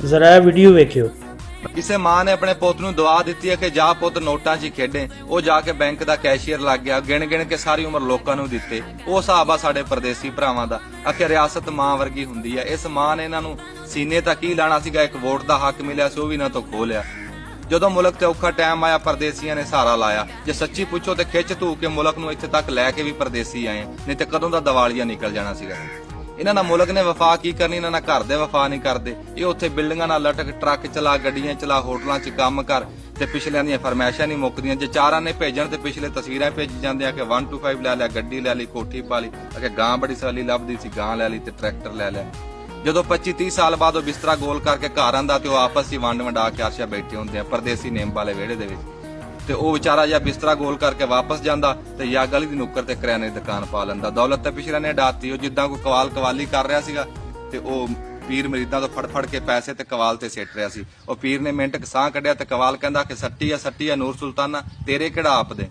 ਜ਼ਰਾ ਇਹ ਵੀਡੀਓ ਵੇਖਿਓ। ਕਿਸੇ ਮਾਂ ਨੇ ਆਪਣੇ ਪੁੱਤ ਨੂੰ ਦੁਆ ਦਿੱਤੀ ਹੈ ਕਿ ਜਾ ਪੁੱਤ ਨੋਟਾਂ 'ਚ ਹੀ ਖੇਡੇ। ਉਹ ਜਾ ਕੇ ਬੈਂਕ ਦਾ ਕੈਸ਼ੀਅਰ ਲੱਗ ਗਿਆ, ਗਿਣ ਗਿਣ ਕੇ ਸਾਰੀ ਉਮਰ ਲੋਕਾਂ ਨੂੰ ਦਿੱਤੇ। ਉਹ ਹਿਸਾਬ ਆ ਸਾਡੇ ਪਰਦੇਸੀ ਭਰਾਵਾਂ ਦਾ। ਆਖਿਰ ਰਿਆਸਤ ਮਾਂ ਵਰਗੀ ਹੁੰਦੀ ਹੈ। ਇਸ ਮਾਂ ਨੇ ਇਹਨਾਂ ਨੂੰ ਸੀਨੇ ਤਾਂ ਕੀ ਲਾਣਾ ਸੀਗਾ, ਇੱਕ ਵੋਟ ਦਾ ਹੱਕ ਮਿਲਿਆ ਸੀ ਉਹ ਵੀ ਇਹਨਾਂ ਤੋਂ ਖੋਹ ਲਿਆ। ਜਦੋਂ ਮੁਲਕ ਤੇ ਔਖਾ ਟਾਈਮ ਆਇਆ ਪਰਦੇਸੀਆਂ ਨੇ ਸਹਾਰਾ ਲਾਇਆ। ਜੇ ਸੱਚੀ ਪੁੱਛੋ ਤੇ ਖਿੱਚ ਧੂ ਕੇ ਮੁਲਕ ਨੂੰ ਇੱਥੇ ਤੱਕ ਲੈ ਕੇ ਵੀ ਪਰਦੇਸੀ ਆਏ, ਨਹੀਂ ਤੇ ਕਦੋਂ ਦਾ ਦੀਵਾਲੀਆ ਨਿਕਲ ਜਾਣਾ ਸੀਗਾ। ਇਹਨਾਂ ਨਾਲ ਮੁਲਕ ਨੇ ਵਫਾ ਕੀ ਕਰਨੀ, ਇਹਨਾਂ ਨਾਲ ਘਰ ਦੇ ਵਫਾ ਨਹੀਂ ਕਰਦੇ। ਇਹ ਉੱਥੇ ਬਿਲਡਿੰਗਾਂ ਨਾਲ ਲਟਕ, ਟਰੱਕ ਚਲਾ, ਗੱਡੀਆਂ ਚਲਾ, ਹੋਟਲਾਂ 'ਚ ਕੰਮ ਕਰ ਤੇ ਪਿਛਲਿਆਂ ਦੀਆਂ ਫਰਮਾਇਸ਼ਾਂ ਨਹੀਂ ਮੁੱਕਦੀਆਂ। ਜੇ ਚਾਰਾਂ ਨੇ ਭੇਜਣ ਤੇ ਪਿਛਲੇ ਤਸਵੀਰਾਂ ਭੇਜੀ ਜਾਂਦੇ ਆ ਕਿ 125 ਲੈ ਲਿਆ, ਗੱਡੀ ਲੈ ਲਈ, ਕੋਠੀ ਪਾ ਲਈ, ਕਿ ਗਾਂ ਬੜੀ ਸਾਲੀ ਲੱਭਦੀ ਸੀ, ਗਾਂ ਲੈ ਲਈ ਤੇ ਟਰੈਕਟਰ ਲੈ ਲਿਆ। ਜਦੋਂ 25-30 ਸਾਲ ਬਾਅਦ ਉਹ ਬਿਸਤਰਾ ਗੋਲ ਕਰਕੇ ਘਰ ਆਂਦਾ ਤੇ ਉਹ ਆਪਸ ਹੀ ਵੰਡ ਵੰਡਾ ਕੇ ਆਸ਼ਾ ਬੈਠੇ ਹੁੰਦੇ ਆ ਪਰਦੇਸੀ ਨੇਮ ਵਾਲੇ ਵਿਹੜੇ ਦੇ ਵਿੱਚ। ਤੇ ਉਹ ਵਿਚਾਰਾ ਜਾਂ ਬਿਸਤਰਾ ਗੋਲ ਕਰਕੇ ਵਾਪਸ ਜਾਂਦਾ ਤੇ ਜਾਂ ਗਲੀ ਦੀ ਨੁੱਕਰ ਤੇ ਕਰਿਆਨੇ ਦੀ ਦੁਕਾਨ ਪਾ ਲੈਂਦਾ। ਦੌਲਤ ਤੇ ਪਿਛਲੇ ਨੇ ਡਾਤੀ। ਉਹ ਜਿੱਦਾਂ ਕੋਈ ਕਵਾਲੀ ਕਰ ਰਿਹਾ ਸੀਗਾ ਤੇ ਉਹ ਪੀਰ ਮਰੀਦਾਂ ਤੋਂ ਫੜ ਕੇ ਪੈਸੇ ਤੇ ਕਵਾਲ ਤੇ ਸਿੱਟ ਰਿਹਾ ਸੀ। ਉਹ ਪੀਰ ਨੇ ਮਿੰਟ ਸਾਹ ਕੱਢਿਆ ਤੇ ਕਵਾਲ ਕਹਿੰਦਾ ਕਿ ਸੱਟੀ ਆ ਨੂਰ ਸੁਲਤਾਨਾ, ਤੇਰੇ ਕਿਹੜਾ ਆਪ ਦੇ।